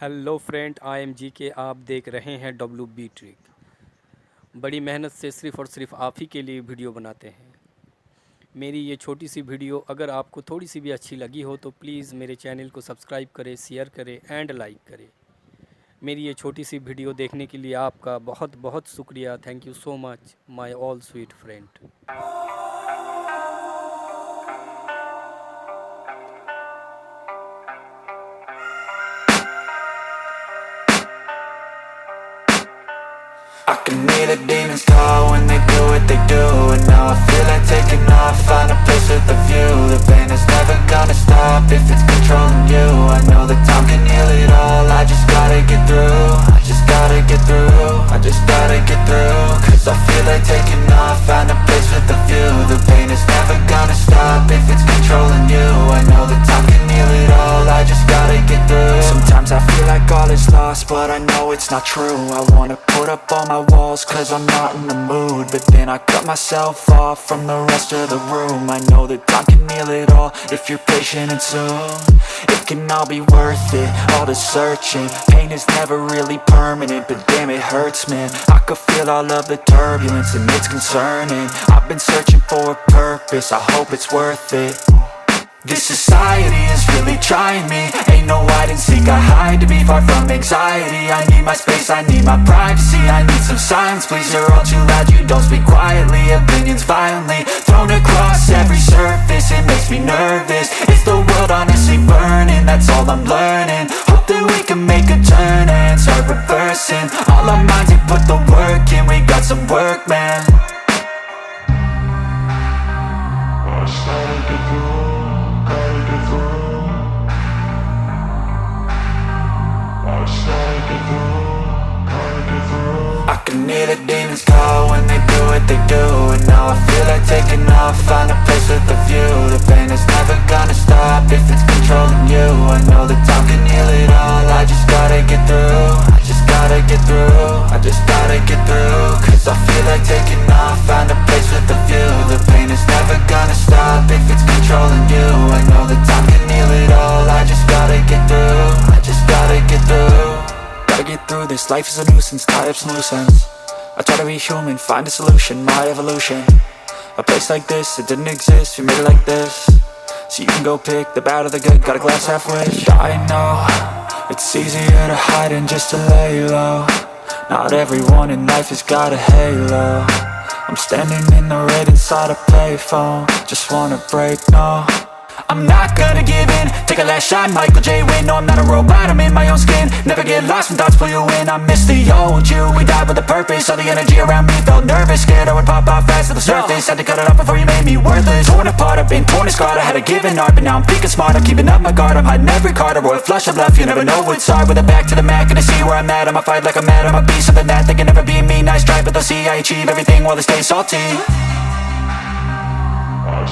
Hello friend, I am G K. आप देख रहे हैं WB ट्रिक। बड़ी मेहनत से सिर्फ़ और सिर्फ आप ही के लिए वीडियो बनाते हैं। मेरी ये छोटी सी वीडियो अगर आपको थोड़ी सी भी अच्छी लगी हो तो प्लीज़ मेरे चैनल को सब्सक्राइब करें, शेयर करें एंड लाइक करें। मेरी ये छोटी सी वीडियो देखने के लिए आपका बहुत बहुत शुक्रिया। Thank you so much my all sweet friend. I can hear the demons call when they do what they do. And now I feel like taking off, find a place with a view. The pain is never gonna stop if it's controlling you. I know that time can heal it all, I just gotta get through. I just gotta get through, I just gotta get through. Cause I feel like taking off, find a place with a view. The pain is never gonna stop if it's controlling you. I know that time can heal it all, I just gotta get through. Sometimes I feel like all is lost, but I know it's not true. I wanna put up all my walls cause I'm not in the mood, but then I cut myself off from the rest of the room. I know that time can heal it all if you're patient, and soon it can all be worth it, all the searching. Pain is never really permanent, but damn it hurts, man. I could feel all of the turbulence and it's concerning. I've been searching for a purpose, I hope it's worth it. This society is really trying me. Ain't no hide and seek, I hide to be far from anxiety. I need my space, I need my privacy. I need some silence, please, you're all too loud. You don't speak quietly, opinions violently thrown across every surface. It makes me nervous, is the world honestly burning? That's all I'm learning. Hope that we can make a turn and start reversing all our minds and put the work in. We got some work, man. I can hear the demons call when they do what they do. And now I feel like taking off, find a place with a view. The pain is never gonna stop if it's controlling you. I know that time can heal it all, I just gotta get through. I just gotta get through, I just gotta get through. Cause I feel like taking off, find a place with a view. The pain is never gonna stop if it's controlling you. I know that time can heal it all, I just gotta get through. I just gotta get through. Gotta get through this, life is a nuisance, tie up some loose ends. I try to be human, find a solution, my evolution. A place like this, it didn't exist, we made it like this. So you can go pick the bad or the good, got a glass half wish. I know, it's easier to hide than just to lay low. Not everyone in life has got a halo. I'm standing in the red inside a payphone, just wanna break, no. I'm not gonna give in, take a last shot, Michael J. Win. No, I'm not a robot, I'm in my own skin. Never get lost when thoughts pull you in. I miss the old you, we died with a purpose. All the energy around me felt nervous, scared I would pop off fast to the surface. Had to cut it off before you made me worthless. Torn apart, I've been torn and scarred. I had a given art, but now I'm thinking smart. I'm keeping up my guard, I'm hiding every card. A royal flush of love, you never know what's hard. With a back to the mat, gonna see where I'm at. I'ma fight like I'm mad, I'ma be something that they can never be me. Nice try, but they'll see I achieve everything while they stay salty. I